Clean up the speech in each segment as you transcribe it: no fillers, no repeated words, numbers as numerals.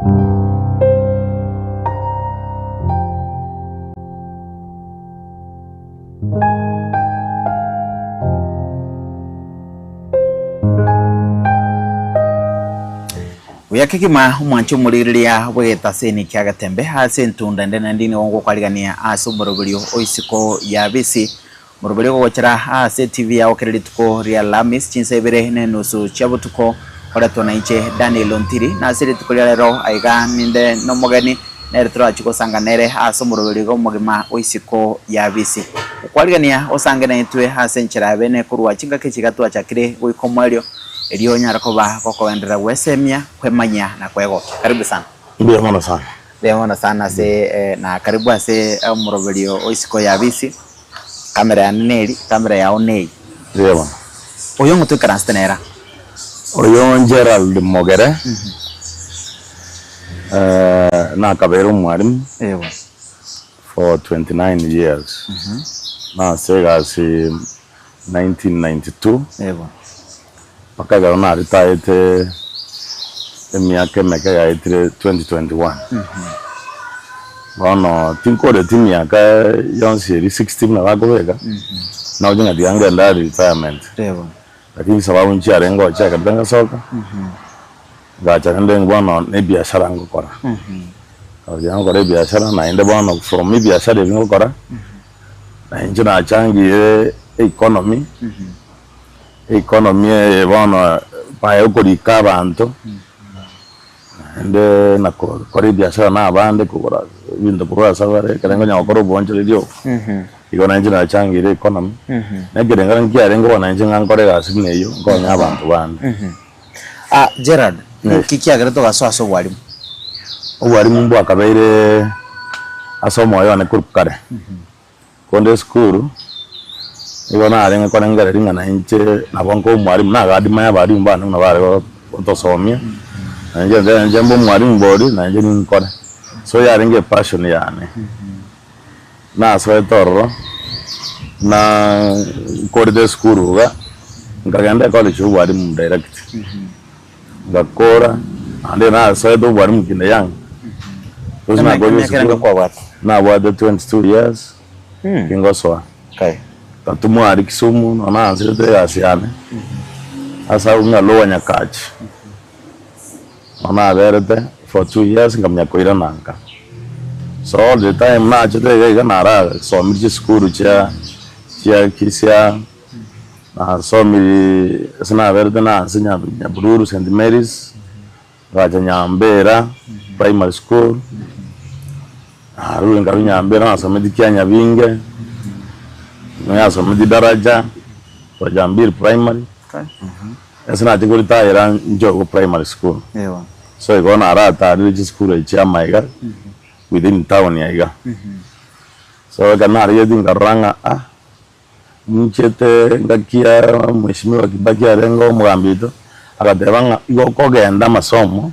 Uyakikima umwancho muliriria weta seni kya gatembe hase ntunda ndene ndini wongo kwaligania aso morobelio oisiko ya bisi morobelio gochara hase TV ya okerelituko real lamis chinsebere nenusu chabutuko oratona iche Daniel Ontiri na siri tukolero aiga ninde no mogani neretro achiko sanganere aso morobelio go mogima oisiko ya bisi kwaligania osangena itwe hase nchira bene kurwa chinga kechigatu achakire goikomwelio Elio nyarakoba koko endera wesemia kwemanya na kwego. Karibu sana. Ndio maana sana. Ndio maana sana se na karibu ase morobelio oisiko ya bisi. Kamera ya Neli, kamera ya Onei. Ndio maana. Oyo mutu karanstenera. Oyo Gerald Mogere. Na kabero mwalimu. Ewa. For 29 years. Na sega si 1992. Ewa. Pakaga na retired miaka meka ya 2021. Bono tinko de miaka yonse 16 na bagobega. Na ujinga dianga la retirement. Ewa. Lakini sababu nchi arengo cha kadanga soka. Gacha ndio bono ne biashara ngokora. Yango kore biashara na ende bono from biashara ngokora. Na nchi na changi economy. Economy bono pa ukorika abantu ende na kore biashara na abande kugora bintu kugora sabare karenga nyakoro bonje lio igona njina changire economy negerenga ngiarenga bona njinga nkore gasine yo ngonya abantu bande Gerard kikiagera to gaso walimu walimu mbo akabaire asomo yo ne kurukare konde school igona arenga kona ngare ringa na inche na bonko mwalimu na gadima ya bari mbana na bare otosomia nje mbo mwalimu bodi na nje nkora so ya ringe passion yani na so etoro na korde school ga ngagenda college walimu direct ngakora ande na so eto walimu kinde yang so na go kwa watu na wada 22 years kingosoa okay Tatumu ari Kisumu na ansirete yasiane asa unga lowa nyakachi ona verete for 2 years ngamnya koira nanka so all the time na chete ga nara so mi school cha kisia na so mi sana verete na ansinya Bururu St Mary's raja Nyambera primary school aru ngaru Nyambera na so medikia Nyabinge Maya somedi daraja kwa Jambir primary. Esa na tiguri taira njogo primary school. Ewa. So igona arata religious school ichia maiga within town ya iga. So kana ariye ngaranga mchete ngakia mheshimiwa Kibaki arengo mwambito akatebanga igo kogenda masomo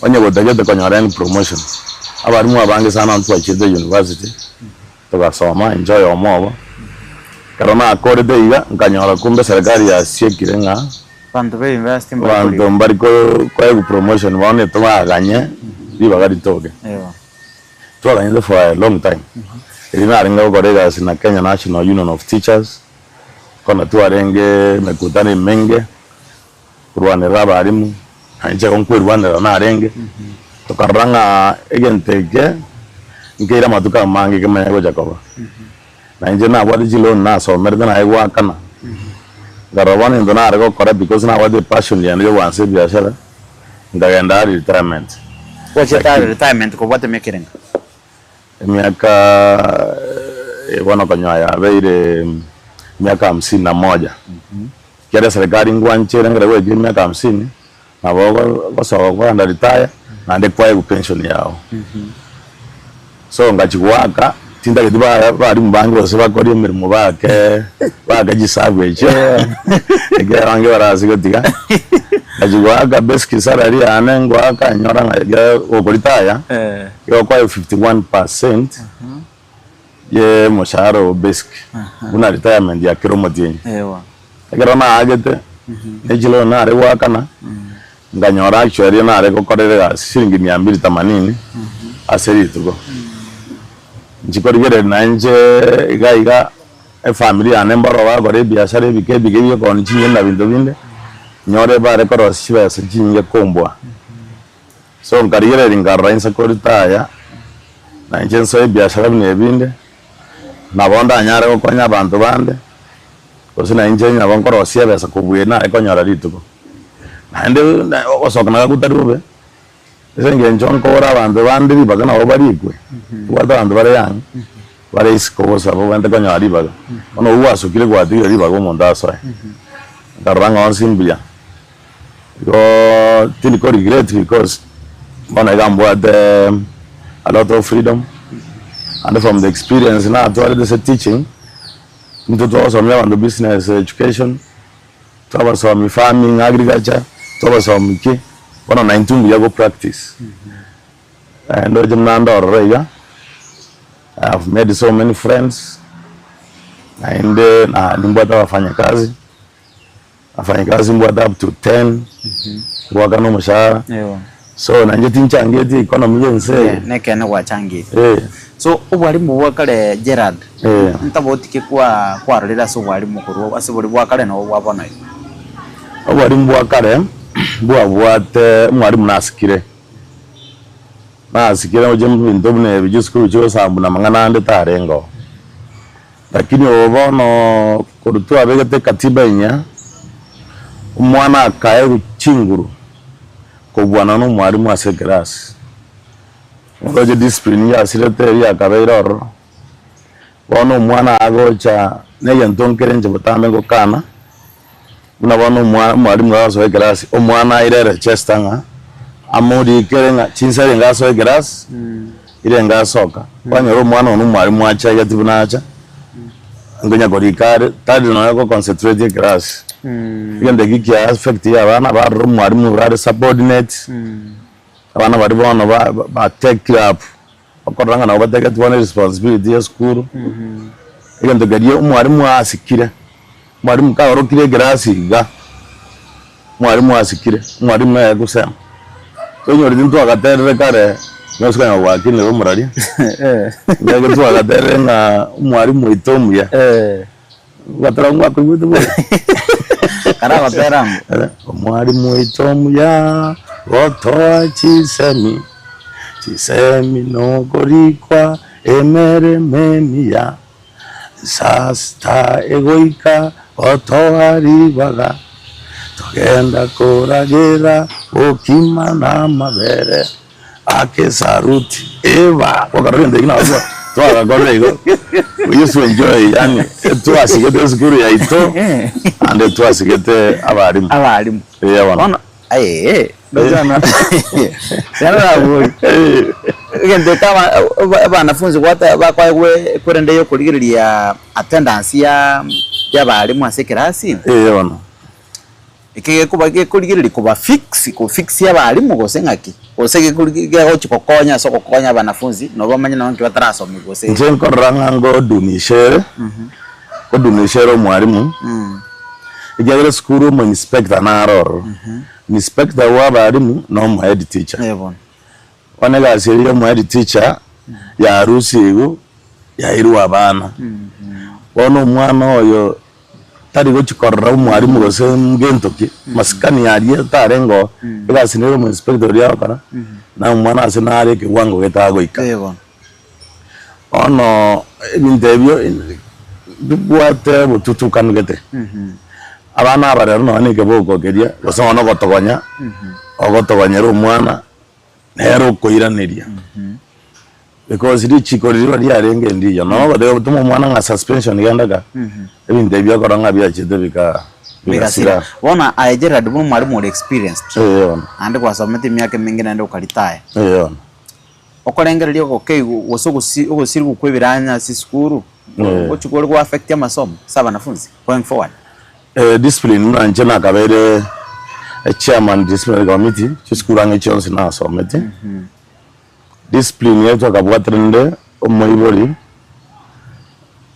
onye godagete konyora promotion. Abarimu abange sana ntu achide university. Tugasoma enjoy omobo. Karona akore deiga nkanyora kumbe serikali ya siekire nga bantu be investing bantu mbari ko promotion bone to baganye bibagari toge to la for a long time ina arenga gorega sina Kenya National Union of Teachers kona tu arenge mekutani menge kurwane raba arimu anje konkwir wane na arenge to karanga egenteke ngeira matuka mangi kama go Jacob na nje na wadi jilo na so merda na ewa kana garawani ndo na arego kora because na wadi passion ya ndio wanse biashara ndagenda retirement wacha retirement ko wate mekirenga miaka wana kanywa ya beire miaka 51 kiada serikali ngwanche ngere weje miaka 50 na bogo basawa kwa nda retire na ndekwa pension yao so ngachiwaka tinda kidiba bari mbangi bose bakora imirimo bakagisagweje egera wange barazi gotiga ajigwaga basic salary ane ngwaka nyora ngaga okolitaya yo kwa 51% ye mosharo basic una retirement ya kiromotien egera na agete ejilo na re wakana nganyora actually na areko korera shilingi 280 aseritugo njikorigere nanje iga family ane mbaro bagore biashara bike ko nchinye na bintu binde nyore bare ko roshiba sinye kombwa so nkarigere ringarra insa koritaya na njenso biashara binde nabonda anyare ko konya abantu bande kosina njenye abankoro osiebesa kubuye na ko nyora ritugo ande osokana kutarube esenge njonko ora abantu bande bibaga nabo barigwe wata abantu bare yang bare iskobosa bo bande ko nyari baga ono uwaso kile kwati yari bago mondaso karanga onsimbia yo tini ko regret because when I got a lot of freedom and from the experience now to all this teaching into also me on the business education to also farming agriculture to also me ke wana 19 ya go practice and I have made so many friends and nimbwata wafanyakazi mbwata up to 10 waka no mshahara so nanje tinchange economy yense nekene gwachangi so ubwalimu bwakale Gerard ntabotike kwa rorera so ubwalimu kurwo asiburi bwakale no bwabona ubwalimu bwakale bwabwate mwalimu nasikire uje mbintu bune bijusukuru cyo sambuna mangana ande tarengo lakini obono kurutu abegete katiba nya umwana akaye guchinguru kubwana no mwalimu asekerasi ngoje discipline ya sileteri ya kabeiroro bono umwana agocha neye ntonkere nje butambe ngo kana unabona mwalimu waso ekerasi umwana irere chestanga amudi kerenga chinsere ngaso ekerasi ire ngasoka kwanyoro umwana no mwalimu acha yatibunacha ngonya gorikare tadi no yako concentrate ekerasi yende giki affect ya bana ba mwalimu rare subordinate abana bari bono ba take up okoranga na bateka tuone responsibility ya school yende gari mwalimu asikire mwalimu ka orokire grasi ga mwalimu asikire mwalimu na kusema konyo rintu akatere kare nosuka ya wakini ro murari ngege tu akatere na mwalimu itomuya batara mwako gutu bo kara batara mwalimu itomuya otoa chisemi no gorikwa emere memia sasta egoika otoari baga togenda kuragira okima na mabere ake saruti eva wakarende ina wazo toa gorego we used to enjoy yani tu asigete skuru ya ito and tu asigete abarimu wana dozana yana buri ngende kama abanafunzi kwata bakwaye kurende yo kurigiria attendance ya barimu asekirasi wana ikige kubage kurigirira kuba fix ya barimu gose ngaki gose kurigira ho chikokonya so kokonya abanafunzi no bamanye nanke batarasomi gose nje nkoranga ngo dunishere ko dunishere mwarimu igere skuru mu inspector na roro inspector wa barimu no mu head teacher wanega asiri mu head teacher ya arusi ya iru abana wono mwana oyo tari go chikorra umwarimu gose mgentoki maskani yari tarengo igasinero mu inspector ya kana na mwana asenare ke wango getago ika ono interview bwate bututu kanugete abana barero no ni ke boko keria goso no gotogonya ogotogonyera umwana nero koiraniria because ri chikoriro bari arenge ndiyo no bade tumo mwana nga suspension yandaga ebinde bya koranga bya chete bika wona ajera dubu mwalimu experience ande kwa somete myaka mingi nande ukalitaye okolengererio okay wosogusiri kukwebiranya si skuru ochukore ku affect ya masomo saba nafunzi going forward discipline nanje nakabere chairman disciplinary committee chiskuranga chonse na somete discipline yetu akabwatrende omoibori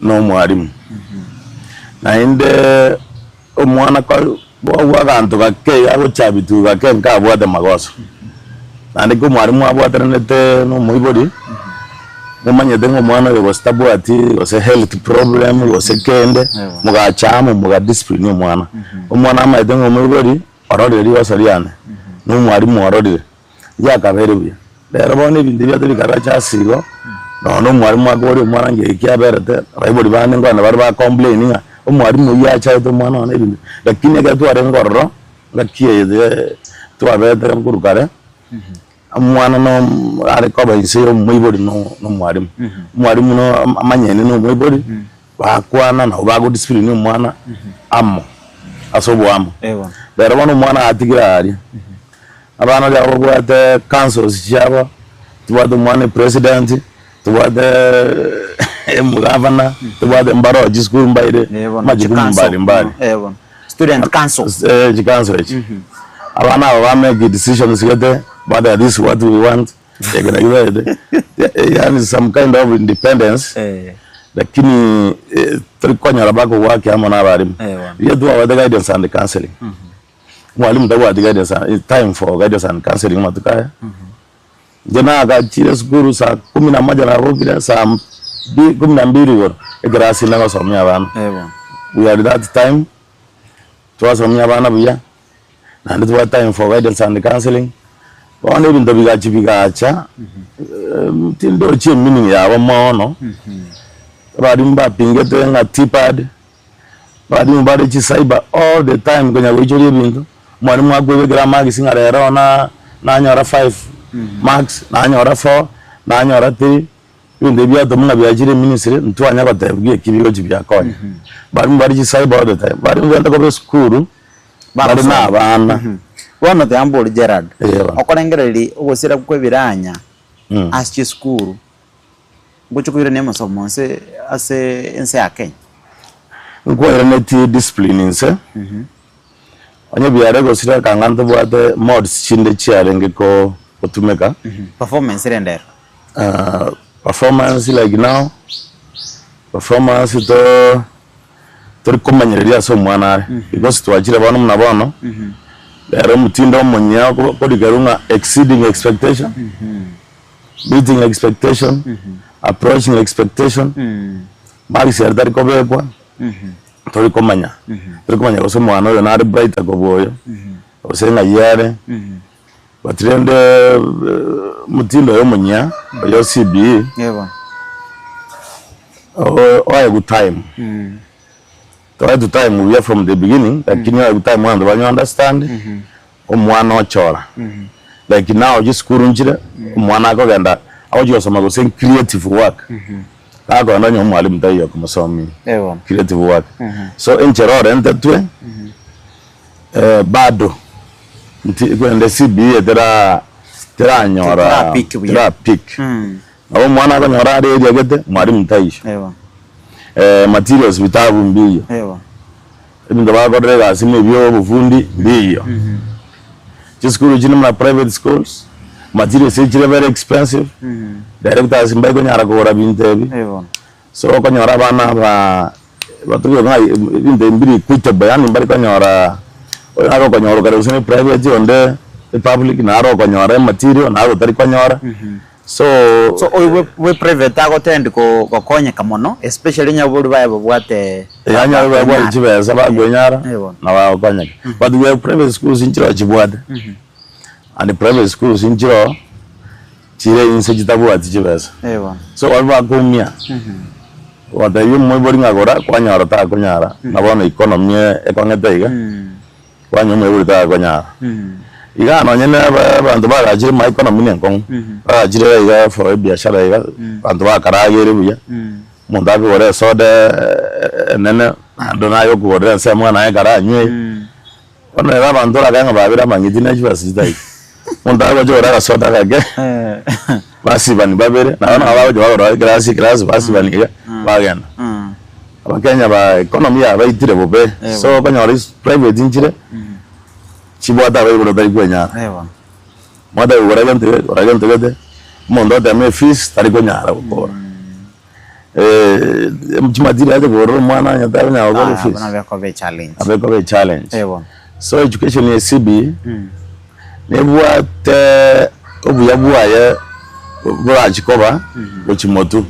no mwarimu na inde omwana kwa Bwa kantu kake ago chabitu kake nka bwate magoso. Nandi ko mwarimu abwatanete no muibodi. Mumanyete ngo mwana we was tabwati was a health problem was a kende muga chama muga discipline mwana. Umwana amaite ngo muibodi ororeri wasaliane. No mwarimu ororeri. Ya kabere bya. Lero bone bindi bya tuli karacha sigo. No mwarimu agori mwana nge kyaberete. Abaibodi bane ngwana bari ba complaining. Umwarimu yacha to mwana ne bindi. Lakini ga tu arengorro ngakiye tu abete ngurukare. Mwana no ari ko bayisiro muibodi no mwarimu. Mwarimu no amanyene no muibodi. Bakwana na bago discipline mwana ammo. Asobo ammo. Ewa. Lero bano mwana atigira ari. Abana ya bwate councils cyaba tubade mwana president tubade mugavana tubade mbaro school mbaire majukumu mbali ewa student councils council abana ba make decisions gete but this is what we want they gonna give yani some kind of independence lakini tulikonya bako wake ama na balimu yetu abade guidance and counseling mwalimu tawa guidance time for guidance and counseling matukaya jana akachire skuru saa 11 na robo saa 12 woro egrasi na basomya abana we are that time twasomya abana buya and it was time for guidance and counseling bone bintu bigacha tindo chi meaning ya bomono badimba pingete nga tipad badimba de chi cyber all the time kwenye wichori bintu mwalimu agwe grammar gisingarero na nyora 5 marks na nyora 4 na nyora 3 binde bya domuna byajire ministry ntwanya batebwiye kibigo kibyakonya bari bari cyber all the time bari ngenda ko school bari na abana wana the ambol Gerard okorengereri ogosira kwebiranya aschi school guchukubira ne masomo se ase ense yake ngwera neti discipline nse onye byare gosira kanganto bwate mods chinde chiarenge ko otumeka performance render performance like now performance to komanyerera so mwana because twachire bana mnabono lero mutindo munya ko digarunga exceeding expectation meeting expectation approaching expectation mari serdar ko bekwa tori komanya ko mwana yo na bright ko boyo osenga yare batrende mutindo yo munya yo CBE oh good time to time we are from the beginning like you have time when you understand omwana ochora like now just kurunjire omwana ko genda awojo soma go say creative work ako ndanya mwalimu tayo ko masomi creative work so encherore entetwe bado kwende CBE tera nyora tera pick abo mwana ko nyora ari yagete mwalimu tayo materials vitabu mbiyo ebintu bakorera asime byo bufundi mbiyo chiskuru jina na private schools materials is very expensive directors mbaye ko nyara ko bintu ebi so ko nyora bana batuyo ngai bintu mbiri kwite bayani mbari ko nyora aro ko nyora kare usine private onde public na aro ko nyora material na aro tari ko nyora so we private ago tend ko konya kamono especially nyaburi baye bwate yanya baye jibeza bagonyara na ba konya but we private schools in chiro jibwade and private schools in chiro chire inse jitabu ati jibeza so walba kumia wata yu moy boring agora kwanyara ta konyara na bona economy ekongete kwanyo moy ta konyara iga no nyene bantu barajire ma economy nenkon barajire iga for biashara iga bantu bakaragere buya mundu agore soda nene ndona yo kuore se mwana egara nywe ona ba bantu raganga babira mangiti na chibasi dai mundu agojora ga soda kage basi bani babere na ona abajo bagora glass basi bani iga bagenda abakenya ba economy ya baitire bobe so banyora private injire chibwata bayi bolo bari kwenya mwada uragante gede mondo dame fees tari konyara bora mchimadiri ate boro mwana nyata nya boro fees abana beko be challenge abeko be challenge So education ya CBE nebwate obuyabuaye bwachikoba bukimotu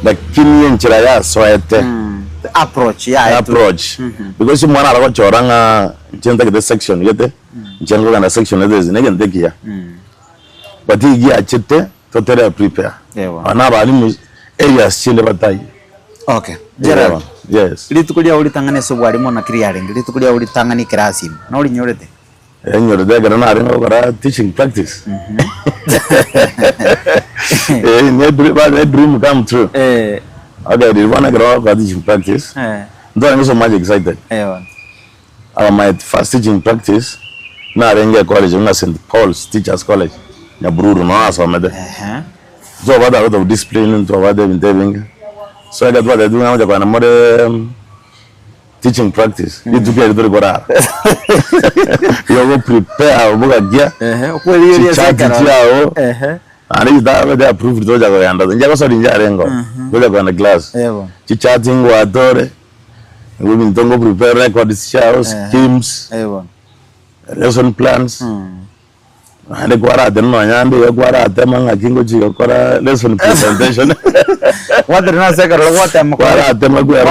lakini yenchira ya soete approach because mwana aragochoranga nchenda kete section yete nchengo kana section yete zinege ndekia but igi achite totally prepare ana bali areas chile batai. Okay, Gerald. Yes. Litukulia uli tangane sobwalimo na kiriaring litukulia uli tangani kirasi na uli nyorete nyorete gara na aringo gara teaching practice ne dream come true okay did one gara teaching practice I'm so much excited my first teaching practice na aringe college na St. Paul's Teachers College ya Bururu no asomede so about a lot of discipline to about them. So I got what I do now. I'm more teaching practice. You do get to go out. You go prepare. You go get. And it's that they approved to go and the Jago sorry Jarengo. We go on the class. Chatting water. We been to go prepare record shows, schemes, lesson plans. And the Guara demo and the Guara Temanga Kingo Chikora lesson presentation. What the Nasaka, what am I? Temaguera,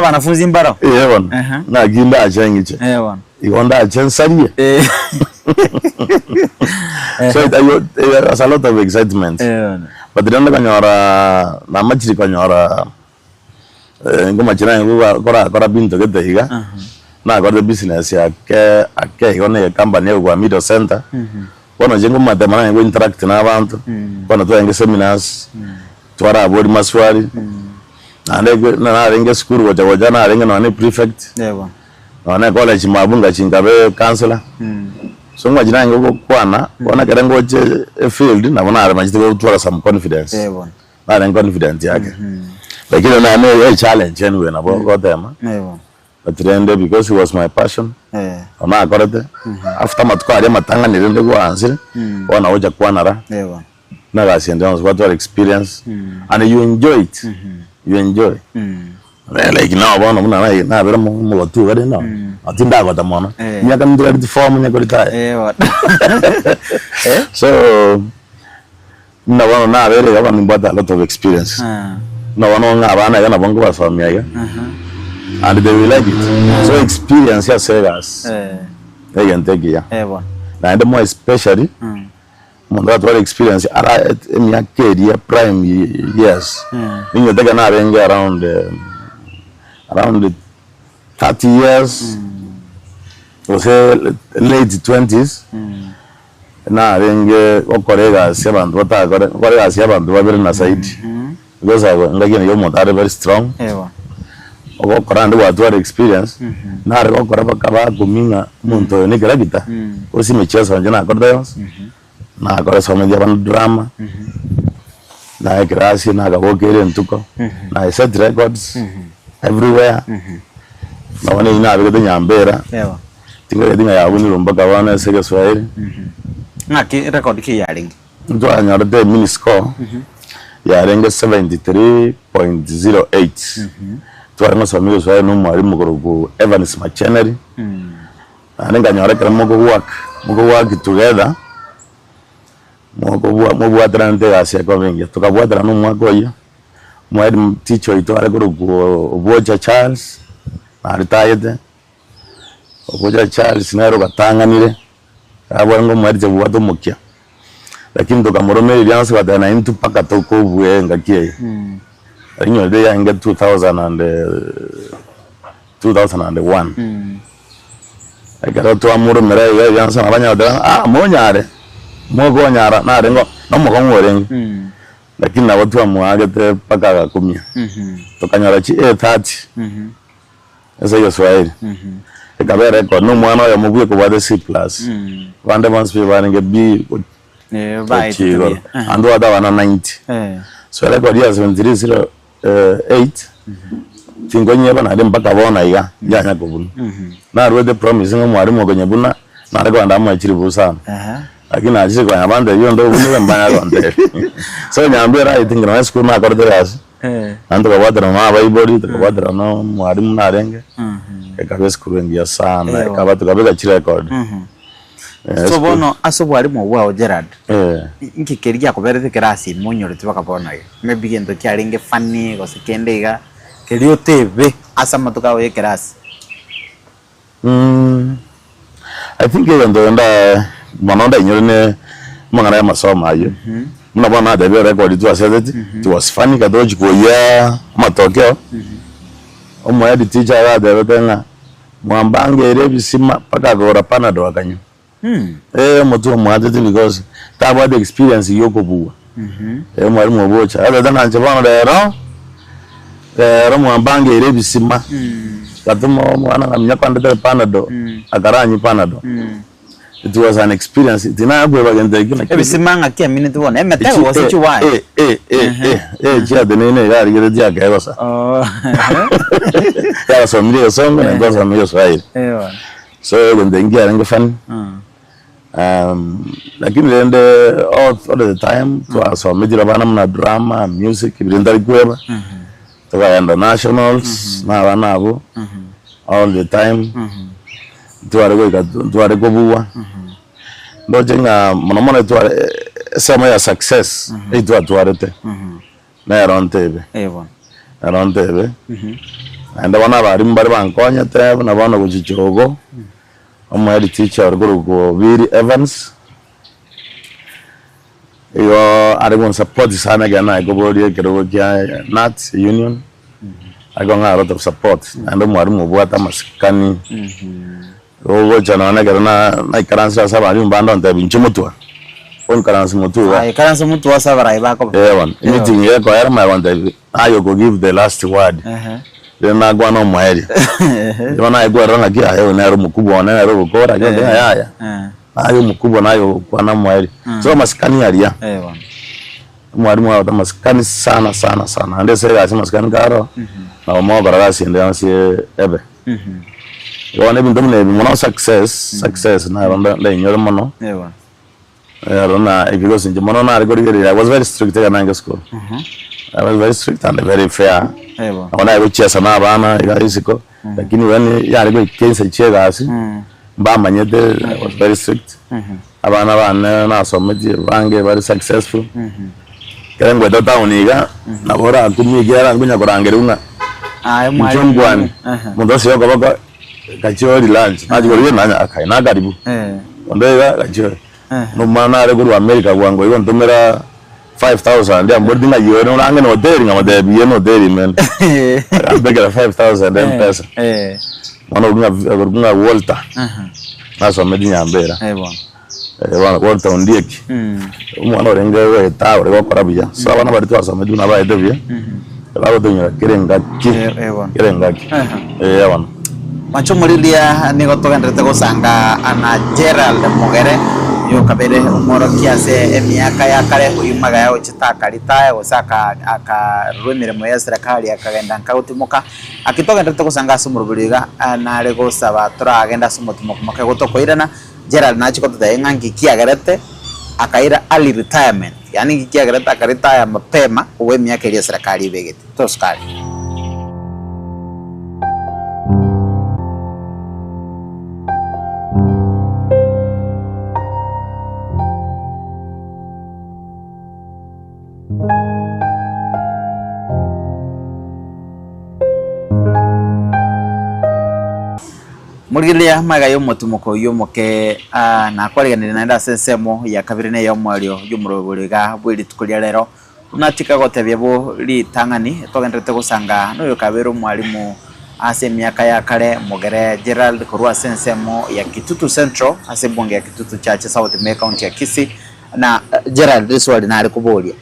and a Fuzimbaro. Evan, Naginda change. Evan, you want that chance? So it was a lot of excitement. But the Nandakanyora, Namachikanyora, Gomachina, Gora been to get the Higa. Now I got the business here. I can't a company over Middle Center. One of Jengo Matamana and interact in Avant, one of the seminars, Twara Body Maswari, and they go school, which I was on a prefect, on a college Mabunga Chinkabe counselor. So much Nango Kwana, one I can go a field, and I want to go to some confidence. I am confident, like you know, a challenge anyway about them. But then because it was my passion, I got it. After Matkari Matanga, I didn't go answer. One hour Jaquanara. Nagasi was what your experience. And you enjoy it. You enjoy. Like now, one of them, I have more two. I don't know. I think I got the money. You can do it for me. So, no one now really have a lot of experience. No one on Havana, Bongo for me. And they will like it. So experience your service. They can take it. And the more especially, that what experience in your career prime years. When you take around the 30 years, or say late 20s. Now then Korea 7 what I got Korea 7 to very nice because I was very strong. Ogo korande watu wa experience na rego koraba kaba guminga muntu ni grabita osi mechezo njana akordeons na akore some jaban drama na gracia na gabokere ntuko na set records everywhere na wone ina abego nyambera tingo dinga ya wuni rumba kawana sege swahili na ki record ki yaring ndo anyarde mini score yarenga 73.08 Tuaranga samiro so no mwalimu ko Evans Machenary anenga nyore kala moko work together moko atrante asia ko venga tukabwatara no mwako yo mwalimu teacher ito ale ko Oboja Charles retired Oboja Charles naro katanganire abwango mwalimu bwato mukya lakini tukamuromera byanse badana into paka toko buye ngakiye Inyo de yange 2001. I got to amuru mere yansa abanya da monyare mogo nyara na rengo no mo kongorenga lakini na watu amwagete paka kumia tokanyara chi 30 esa yo swahili ekabere ko no mwana ya muguye ko bade C+ wande mans be baringe B right ando ada wana 90 so record ya 7308 tingonye bana dem mpaka bona iga janya kubuna na rwede promise ngo mwari mo konyebuna na reko ndamwe chiri busana lakini ajise kwa yabande yo ndo bunwe mbanya konde so nyambera I think na school na korde yas ando kwa wadra na baibori to kwa wadra no mwari mna renge kabisa kurengia sana kabatu kabika chi record so bono asobwari mu wao Gerald inki kerija kuberete kirasi munyore tibakabona maybe gendo kyaringe funny gosikendega kerio tv asa matuka we kirasi I think ndo nda manonda inyore mangana ya masomo ayo muna bwana da record tu asset it was funny kadoji ko ya matokeo omo ya teacher ya da benga mwambange ere bisima paka gora panado akanyo mutu mwatete because that was the experience yoko buwa mwari mwobocha other than anjabana da mwambange ere bisima katumo mwana ngamnya kwandete panado akaranyi panado. It was an experience. Dina gwe bagenda ikina. Ebisimanga kia minute one. Emetego wose chiwa. Chia denene ya rigere dia gayosa. Ya so miri songo na ngoza miri so ai. So when ingia range fan. Lakini lende all the time to so midi bana mna drama, music, ibirenda kweba. Toka internationals na bana abo. All the time. Tuare ko buwa ndojenga mona tuare sama ya success tuarete na around tebe anda wana bari mbari bankonya tebe na bana kuchichogo omwali teacher go Viri Evans yo ari gon support sana gana go body kero kya Nats Union I got a lot of support and mwari mubwata maskani ogo jana na garana na karansa sabari mbando ntabi nchimutwa on karansa mutwa ai karansa mutwa sabara ibako one meeting ye ko era my one ayo go give the last word then na gwa no mweri yona igwa ranga kia ayo na ro mukubwa na ro gukora ya ayo mukubwa nayo kwa na mweri so maskani alia one mwarimu wa maskani sana ande sera maskani karo na mo barasi ande si ebe yone bindumne mono success na ronda le nyoro mono rona because in mono na I was very strict at Nanga school. I was very strict and very fair. When I would chess na bana isiko lakini when ya go kense chega asi ba manyete I was very strict abana bana na so meti bange very successful Kerengwe dota uniga na bora kumigera ngunya korangere una mwalimu mundosi yoko baka kachori lunch ajikori nanya akai na karibu ondega kachori no mana are guru America gwango igo ntumira 5,000 ndia mbodi na yoro urange no hotel ngama biye no hotel men ambegera 5,000 dem pesa mwana unga Walter na so medinya ambera bwana Walter ondieki umwana orengewe ta ore gokora biya so abana bari twasome duna ba edebye labo dunya kerengaki bwana macho murilia nigo togandete gusanga ana Gerald Mugere yo kabere umoro kiase emiaka ya kare uyimaga yao chitaka litaye osaka akarumire mu ya serikali akagenda nkawutimuka akitogandete gusanga sumurubiriga na rego saba tura agenda sumutumuka makagotoko irana Gerald nachiko tudayengangi kiagarete akaira early retirement yani kiagarete akaritaya mapema uwe miaka ya serikali ibegete toskali Murilia maga yo mutumuko yo moke na kwaliganira naenda sensemo ya kabirine ya mwalio yumuruburiga bwiri tukulia lero unatika gotebye bo litangani togendete gusanga no yo kabero mwalimu ase miaka ya kale Mugere Gerald kurwa sensemo ya Kitutu Central ase bonge ya Kitutu Church South Mea County ya Kisii na Gerald riswali na alikubolia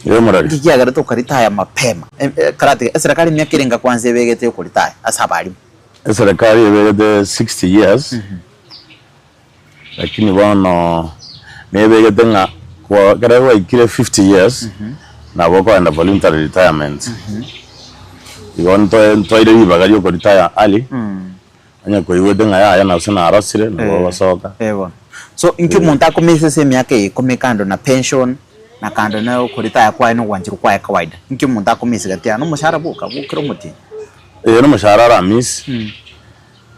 kikia gara to karita ya mapema karate serikali miaka irenga kwanza begete ko litaya asabali serikali ibegete 60 years lakini bwana nebegete nga kwa karawa ikire 50 years na boko anda voluntary retirement igon to ile bibaga ko retire ali anya ko iwede nga ya na usana arasire no basoka so inki munta komese se miaka ikomekando na pension na kando na ko retire kwa ino wanjiru kwa kawaida inki munta komese gatia no mushara buka bukiro muti no mushara miss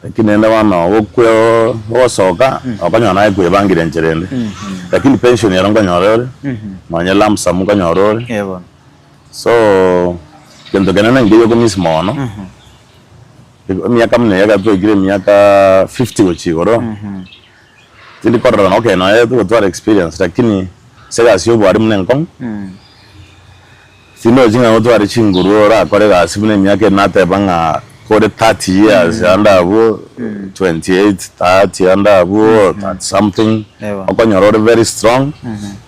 lakini enda wana okwe osoka okanya na ekwe bangire ncherende lakini pension yaronga nyorore manya lamsa muka nyorore yebo so kendo kenana ngiyo kumismono miaka mne yaga twegire miaka 50 ochigoro tili korora no okay no yetu twara experience lakini sega sio bwari mnenkong sino jinga twara chinguru ra korega sibune miaka nate banga kore 30 years andabo 28 30 andabo something okonyorore very strong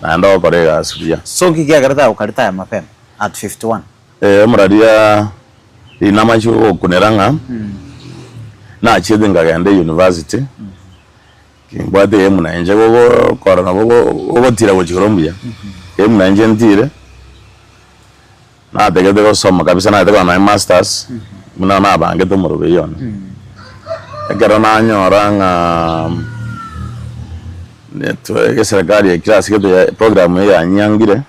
and korega sibia so kikiagarata ukarita mapema at 51 muradia inamacho kuneranga na chede ngagende university kimbwate yemuna nje gogo korona gogo tira gochigorombia yemuna nje ntire na tegede go soma kabisa na tegwa na masters muna na bange to murobe yona egera na nyoranga neto ke serikali ya class ke program ya nyangire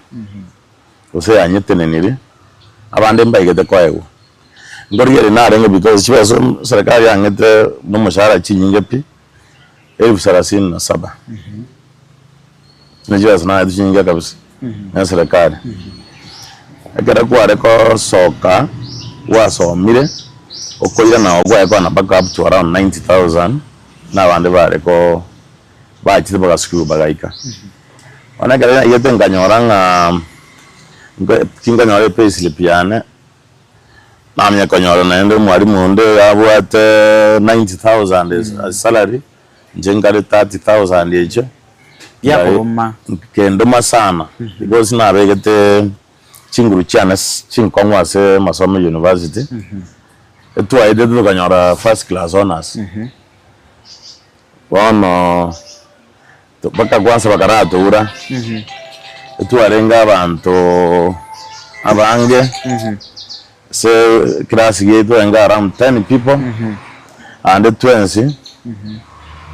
ose ya nyetenenire abande mbaigete kwaego ngorigere na renge because chiweso serikali yangete no mushahara chinyinge pi 37,000 chiweso na chinyinge kabisa na serikali akera kware ko soka wasomire okoira na ogwa ko na back up to around 90,000 na bande bare ko bachite baga school bagaika ona kera yete nganyoranga kinga nyore payslip yane namya kanyora naende mwalimu nde abwate 90,000 as salary njengare 30,000 ejo yakoma kendoma sana because na begete chinguru chana chinkongwa se masomo university etu aide do kanyora first class honors wono to baka kwanza bakarato ura etu arenga abantu abange so class yetu enga around 10 people and 20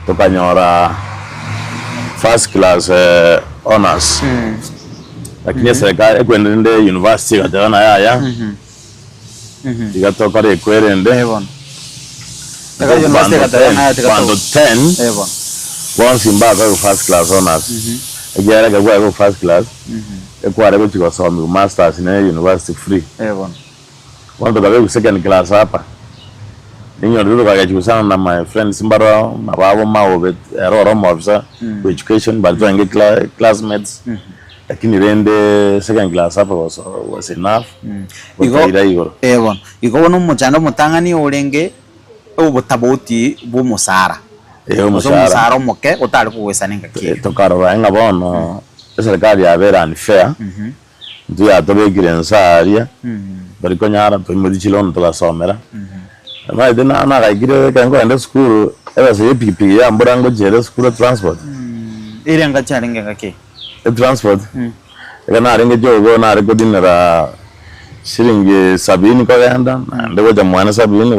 to kanyora first class honors lakini serikali kwendende university katana yaya igatoka rekwende ebon daga university katana yaya kwando 10 ebon once imbaga first class honors egera gwa first class ekware ko tigosomi masters na university free ebon wando gabe second class hapa ninyo ndio kagachusana na my friends mbaro mababo maobe eroro mobsa education but doing classmates lakini rende second class hapa was enough igo ebon igo wono muchando mutangani urenge obutaboti bu musara musara moke utali kuwesaninga ki tokaro nga bono serikali ya vera unfair ndio atobegire nsaria bari konyara to muri chilon to gasomera na idena na gaigire kango ende school eba se pipi ya mburango jere school transport ire nga charinga ngake transport kana renge jogo na rekodinera shilingi 70 ko yanda ndego jamwana 70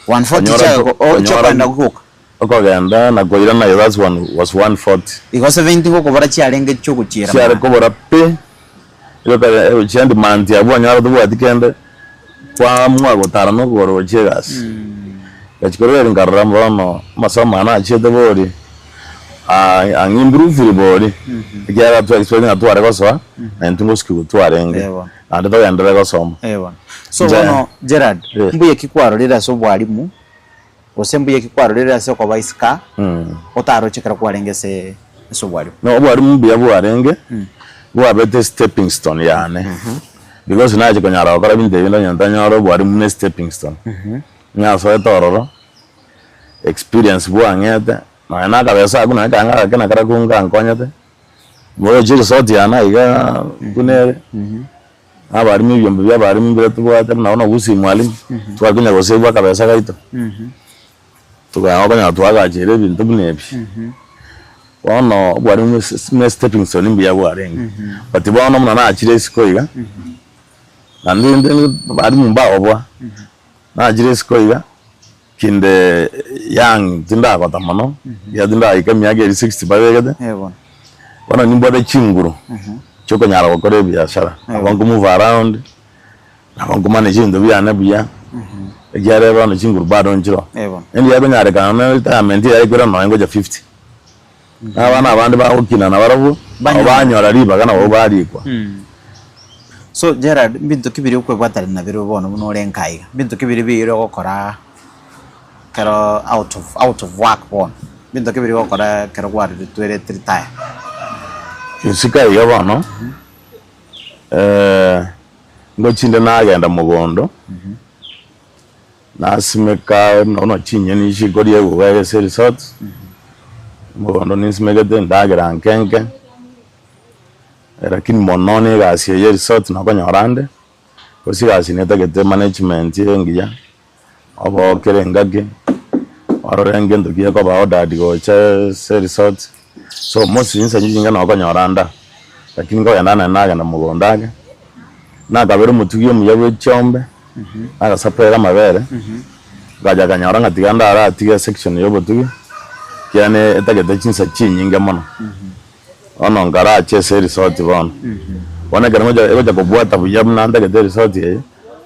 140 chako o chopanda kuko oko ganda na goira na was 140 iko 70 ko bara chiarenge choko chira chiare ko bara pe ilo ka chende manti abo nyaro do atikende kwa mwa gotara no goro chegas kachikoro ngaramba no masoma na chede bori ang improve bori kiara to experience atu are koso na ntungo skill to arenge ande to yandere koso so wono Gerard mbuye kikwaro rira so bwalimu osembuye kikwaro rira so kwa baisika otaro chekera kwarengese so bwalimu no bwalimu bya bwarenge bwa bete stepping stone yane because na chiko nyara okara binde yino nyantanyaro bwalimu ne stepping stone nya so etororo experience bwangete na kabesa kuna kanga kana kara kunga nkonyete moyo jiri soti yana iga kunere abarimu byombe byabarimu biretu bwate naona gusi mwalimu twakunya gose bwa kabesa kaito tukaya twaga jere bintu bunebi wono bwarimu ne stepping stone mbiya bwarenge but bono muna na achire sikoiga nandi barimu mbaho bwa na achire sikoiga kinde yang tinda kota mano ya tinda ikamya ge 60 babegede wana nimbo de chinguru choko nyara kokore biashara abantu move around abantu manage ndo bya na bya yare bano chinguru bado njiro endi yabo nyare kana retirement yari kwera no ngoja 50 abana abandi bakina na barabu abanyora riba kana bo barikwa so Gerard bintu kibiri ukwe bwatari na biro bono no renkaiga bintu kibiri biro gukora kero out of work bon bintu kibiri gukora kero gwari twere retire isika yabano ngo chinde nagenda mugondo nasimeka no chinye ni shigori yego wege resort mugondo nisimeka den ndagera nkenke lakini monone gasi ye resort na konyorande kosi gasi netagete management yengiya abo kerengage arorenge ndogiye ko ba order digo cha resort so mosi insa nyinga na konyoranda lakini ngo yanana nagenda mugondage nakabera mutugiye muyawe chombe agasapera mabere gaja kanyora ngatiganda ara atiga section yo botugi kyane etagete chinsa chinyinga mono ono ngara che resort bono bona garamo egoja kubwata buyamna ndagete resort ye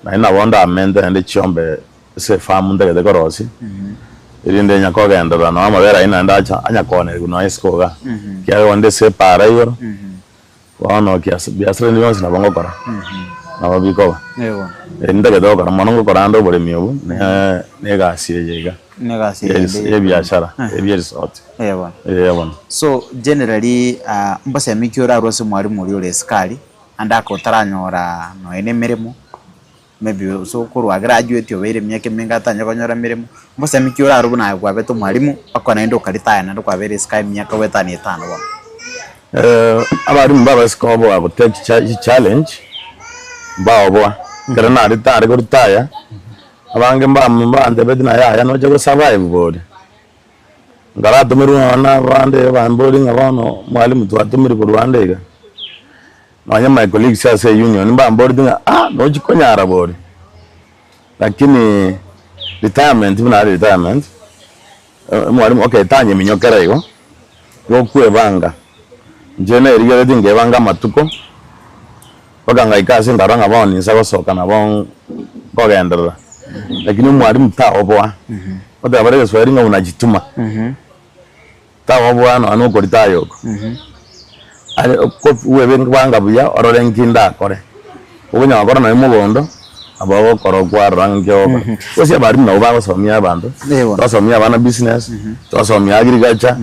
na ina wonda amende ende chombe se farm ndagete korosi irinde nyako gendera na mabere ina ndacha anyakone kuno eskoga kya wonde se para yo ono kya biasre ni wonsi na bongo kora na biko ndage doka na monongo korando bole miyobu ne gasiye yega ne gasiye ye biashara ye resort bwana so generally mbase mikyora rose mwari muri ole skali andako taranyora no ene meremo maybe so kurwa graduate obere myake minga tanya konyora meremo mbase mikyora rubu na kwa beto mwalimu akona endo kalitaya na kwa bere sky myaka wetani 5 bwana abari mbaba skobo abo take challenge bawo karena ritare kurtaya abange mbande bedina ya no jago survive board ngara tumiru na bande bambori ngabano mwalimu twatumiri ku Rwanda iga nanya my colleagues say union mbambori dinga no jikonyara board lakini retirement bina retirement mwalimu okay tanye minyokera igo yo kwebanga njene irigere dinge banga matuko baganga ikase ndaranga boni nsaba soka na bon kogendera lakini mwalimu taobwa oda barega swaringa unajituma taobwa no anoko ritayoko ale ko webe banga buya ororengi ndakore ubunya bakora na mugondo ababo korogwa rangyo osi abari na ubaba somya abantu tosomya abana business tosomya agriculture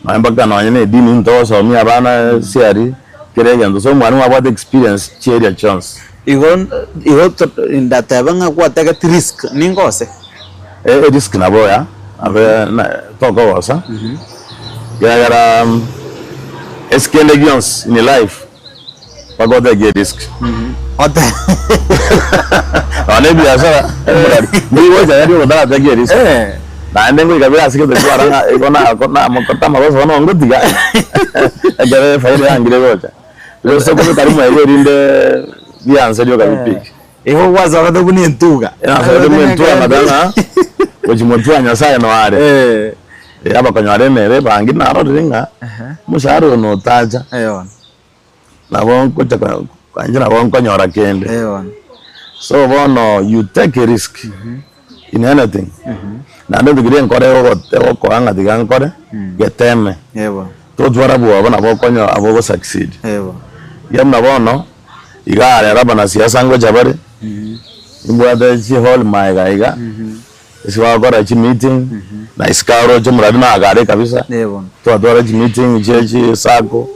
na mbaga no nyene dini ntosomya abana siari kerega so mwalimu abade experience cheria chance igo ndatabanga kwataka risk ningose risk na boya abe na toko wasa gara escalations in life pagoda get risk ota ane biashara ni woja yari wada ta get risk na ndengo ikabira asike bekwara ikona mokota magoso no ngotiga agare faile angire gocha yo so ko karimu ayo rinde bianse ryo kabipiki eho waza wakatoguni ntuga wakatoguni ntuga madana ojimotua nyasaye no are aba kanyare mere bangi naro ringa musharo no taja na bonko chaka kanjira bonko nyora kende so bono you take a risk in anything na ndo bigire nkore ko anga diga nkore geteme to twara buwa bana bokonyo abo succeed yamna bono igare rabana siasa ngo jabare imbwada chi hall mai gaiga isiwa gora chi meeting na iskaro cho muradi na agare kabisa to adora chi meeting chi sako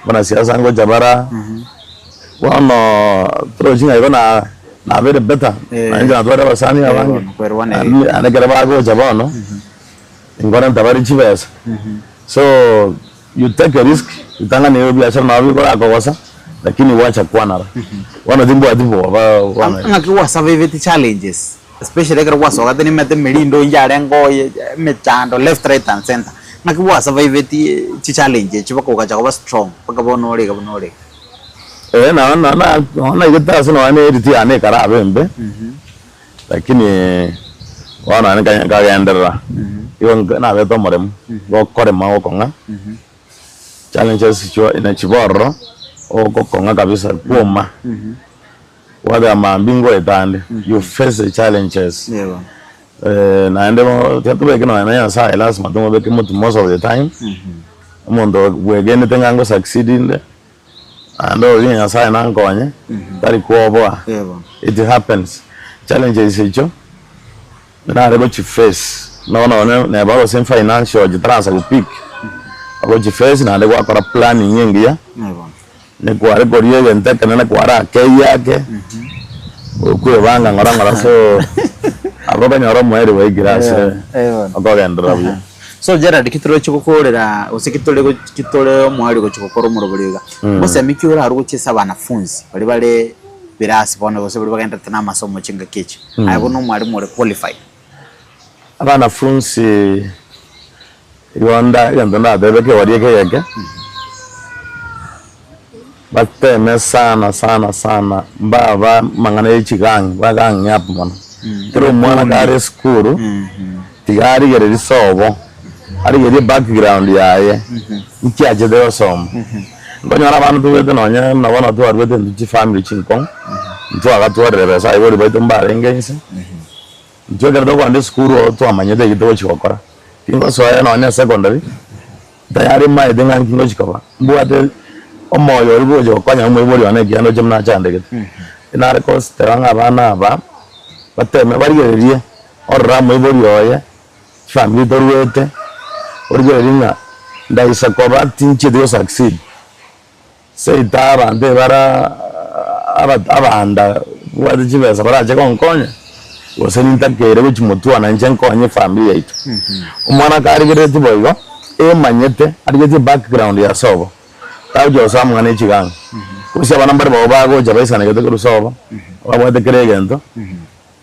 bana siasa ngo jabara bono projinga ibona na very better anja adora basani abange ana gara bago jabano ingora tabari chi besa so you take a risk utanga ne biashara na biko akokosa lakini wacha kwanara wana dimbo adibo wana ngakiwa survive challenges especially kera waso gateni mete melindo njare ngoye mechando left right and center ngakiwa survive challenge chibako kacha kwa strong pakabonore kabonore na igeta sino ane riti ane kara abembe lakini wana ane kagendera iyo na beto morem go kore mawo konga challenges ina chiboro o konga kabisa kuma waga mambingo etande you face the challenges na ndemo tetu kino na sa last matungo beke mutu most of the time mondo wegene tengango succeed inde ando yin sa na nkonye tari kuoboa it happens challenges icho na rebo chi face no ne ba sen financial jitrasa ku pick abo chi face na ndego akora planning nyingi ya ne kware koriye gente kana kwara ke yake okwe banga ngara so aroba nyoro mwere we girase akogenda bya so Gerard kitoro chikukorera usikitole kitole mwari go chikokoro muroburiga bose mikiura harugo chisa banafunzi bali birasi bona bose bali bagenda tana masomo chinga kichi abo no mwari more qualified abanafunzi yonda yandana bebeke wariye yake bateme sana baba mangana yichigang bagang yapo mona tero mwana kare skuru tigari gere risobo ari gere background yaye iki aje de som ngonyara bana tuwete nonya na bana tu arwete ndi family chinkon ntu aga tu arebe sai bori baito mbare ngense ntu gere do kwande skuru to amanyede gito chikokora tingo soya nonya secondary tayari mai denga kingo chikoba mbuate omoyo ribojo kwanya umwe ane giano jemna chande gete ina records teranga bana ba bateme barigererie orra mwibori oye family dorwete origeringa ndaisa koba tinche dio succeed sei tara ande bara abanda wadi jibesa bara je konkonya waseni takere bichi mutu ananje konye family yaitu umwana karigere tiboyo manyete arigete background ya sobo tajo samu ngane chiganga kusia bana mbere baba go jabaisa ne gete sobo baba de keregento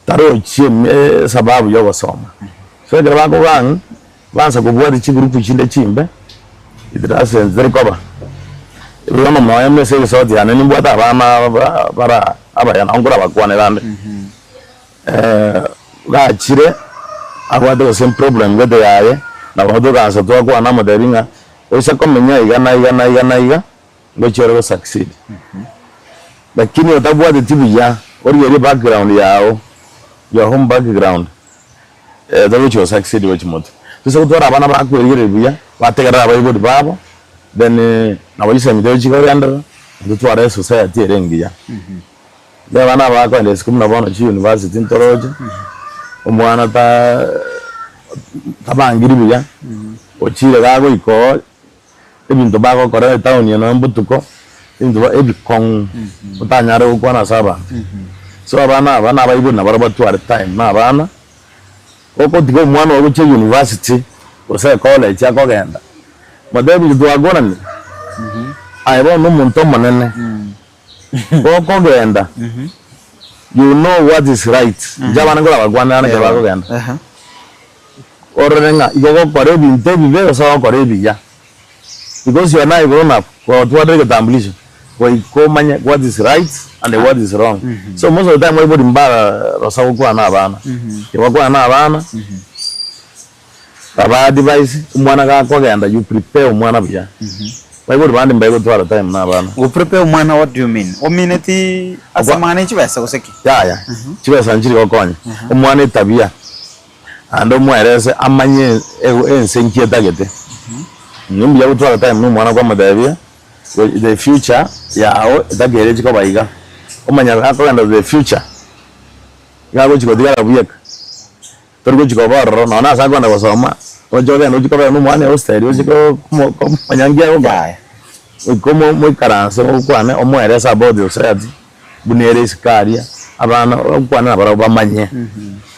taro chime sababu yo basoma so graba ko gang bansa ko bwadi chi group chinde chimbe idrase nzerikoba ibona moya mese so diana ni bwata bana para abaya na ngura bakwane bande ga chire agwade ko sem problem gede yaye na bodo ga so to ko na moderinga o se komenya iga ngo chero succeed lakini utabwadi tibiya ori background yao your home background the which was succeed which mod so to abana ba ko yire biya bategera abayibo babo then na wajisa mi doji ko yanda to ara society erengiya ya bana ba ko ndes kumna bono chi university ntoroje umwana tabangiri biya o chire gago iko ebintu bago kora town yeno mbutuko ibintu ebikon utanyare ukwana saba so abana bayibo na baraba to at time na abana oko tigo mwana wo che university ose college akogenda madebi do agona ni aibo no muntu manene oko genda you know what is right jabana ngola bagwana na jabako genda orenga igo kore binte bibe so kore biya because you are not grown up for to get kitambulisho ko manya what is right and what is wrong so most of the time we body mbara rosa kwa na abana kwa na abana baba advice umwana ga ko genda you prepare umwana bya we body bandi mbaye to time na abana you prepare umwana what do you mean o minute asamane chibesa guseki ya chibesa njiri kokonya umwana tabia ando mwerese amanye ensenkie tagete nimbi ya utwala time n'umwana kwa madavia the future yao dagereje ko bayiga umanya akogenda the future yabo chiko digara buyeka torgo chiko barro no na sagwana basoma ojoge no chiko ba n'umwana hostel chiko manyangia ko gaya ukomo mo karanse ukwane omweresa about the society bunere sikaria abana ukwana bara bamanye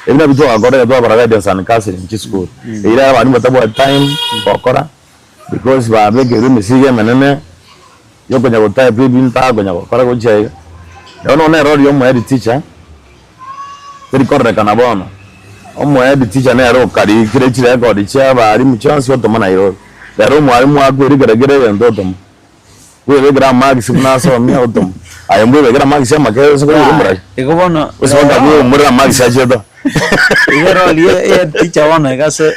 ebina bito agora do bara guidance and counseling in school ira abani batabo time okora because ba bege rumi sige menene yoko nyago type binta go nyago kora go chega no na error yo mo head teacher teri korre kana bono o mo head teacher na ero kari kire chire go di cha ba ari mu chance yo to mana iro ero mo ari mo agwe gere gere ndo to we be gra mag sibna so mi otom ayo mo be gra mag se make so go mbra ego bono so ga mo mbra mag sa jedo ero ye teacher wana ga so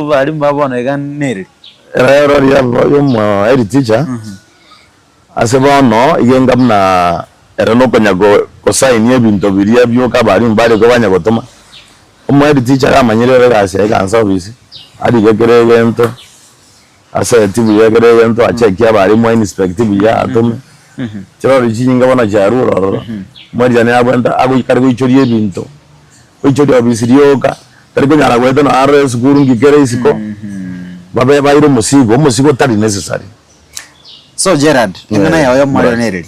bari mbabona ga nere error ya yo mo head teacher asebo no yengam na erano ko nyago sign ebintu biria byoka bari mbare ko banya gotoma umwe teacher amanyerere gasi ikansa office ari gekere gento asa tibu yegere gento achekia bari mo inspective ya atome chero rijinga bona jaruro mwari jane abanda agukari guichorie ebintu guichorie office ryoka tari kunyara gweto na RS guru ngikere isiko babe bayiro musigo tari necessary. So Gerard ingana yawe yo marioneri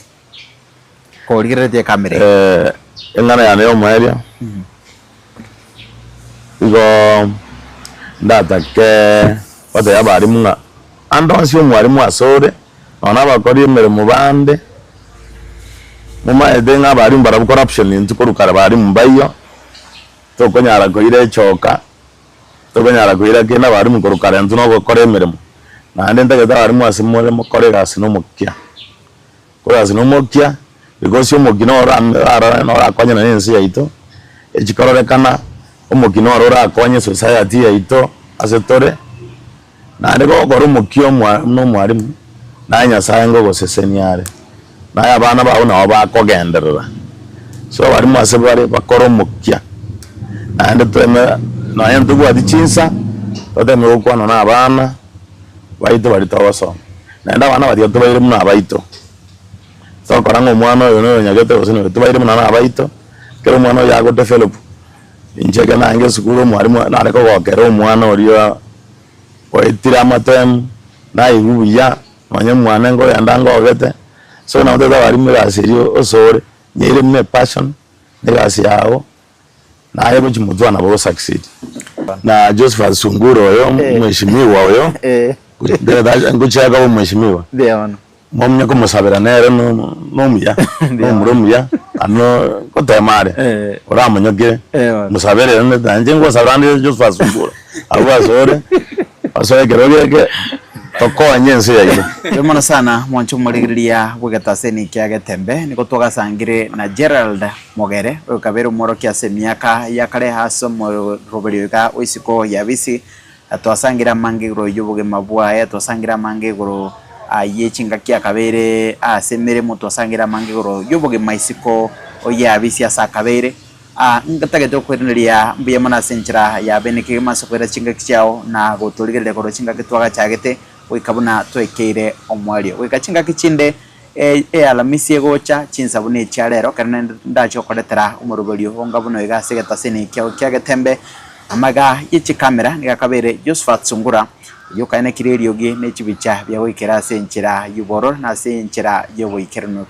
ko rigirete kamera ingana ya yo mwaria igo ndata ke wata ya bari munga ando sio mwari mwasore ona bakori emere mubande muma edenga bari mbara corruption ntukorukara bari mbayo tokonyara ko ire choka tokonyara ko ire kena bari mukorukara ntuno gukora emere na ndenda geta bari mwasimole mukore gasi no mukia korazi no mukia because yo mugino ara kwanya na nensi yaito echikorokana umugino ara kwanya society yaito asetore na ndego goro mukio no mwarimu na nyasaye ngo goseseniare na abana bawo na bakogenderera so bari mwase bari bakoro mukia na ndeteme na yandugu adichinsa toteme ukwana na abana baito bari tawaso na nda abana bari tubaire muna baito so korango mwana yo no nyagete osene tubaire muna baito kero mwana ya go develop injega na nge sukuru mwarimu na reko gokero mwana oriyo oitira matem na ibuya manya mwana ngo yandango ogete so na ndeza bari miraserio osore nyire me passion negasi yao na ayo chimuzwa na bo succeed na Joseph Sunguro yo mheshimiwa yo ndeza nguchaga mheshimiwa ndio momnya ko musabira nere no muya no muromuya ano ko temare ora munyogere musabere ne danje ngo sabrande Joseph Sunguro abo azore asoye gerogeke toko anyense yaile yomona sana mwancho muligiriria gwegetaseni kiage tembe niko twagasangire na Gerald Mogere ukabero moro kia semiaka yakare haso mo roberioka oisiko yabisi atwasangira mangiro yubuge mabwa ya twasangira mangiro ayechinga kia kabere asemere mutwasangira mangiro yubuge maisiko oyabisi asakabere ngatage to kweriria mbuye mana senchira ya beneke masokwera chinga kichao na gotoligere ko chinga kitwaga chagete wikabuna twekere omwalio wikachinga kichinde alamisi egocha chinsabune chiarero kana ndacho koretera umuruberio ongabuno igasegeta sene kiage tembe amaga yichi kamera nikakabere Josephat Sungura yokane kirerio ge nechibicha bya wikera senchira yuboro na senchira yewikerno.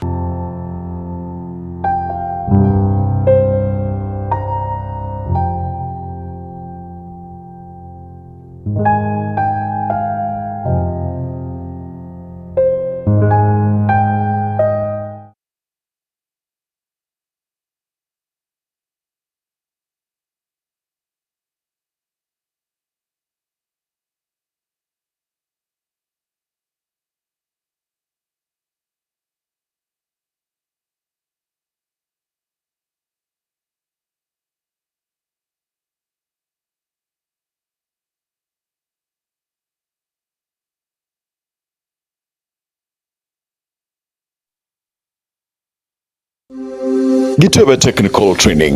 Gitebe Technical Training